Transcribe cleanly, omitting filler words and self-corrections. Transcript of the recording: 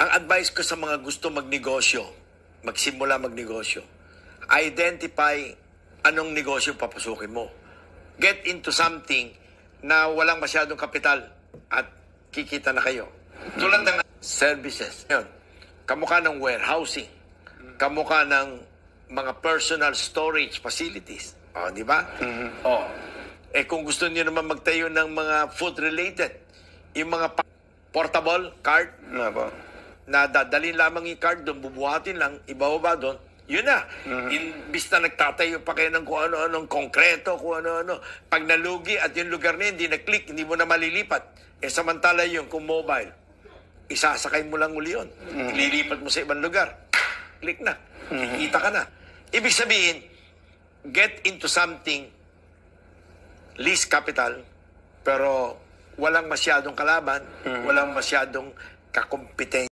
Ang advice ko sa mga gusto magnegosyo, magsimula magnegosyo, identify anong negosyo papasukin mo. Get into something na walang masyadong kapital at kikita na kayo. Tulad ng services. Yun. Kamukha ng warehousing. Kamukha ng mga personal storage facilities. O, di ba? O. Kung gusto niyo naman magtayo ng mga food-related, yung mga portable cart, na dadalhin lamang yung cart doon, bubuhatin lang, ibababa doon, yun na. Imbis na nagtatayo pa kayo ng kung ano-anong konkreto, kung ano-ano. Pag nalugi at yung lugar na hindi na-click, hindi mo na malilipat. Samantala yun, kung mobile, isasakay mo lang uli yun. Ililipat mo sa ibang lugar. Click na. Kikita ka na. Ibig sabihin, get into something least capital, pero walang masyadong kalaban, walang masyadong kakompetensya.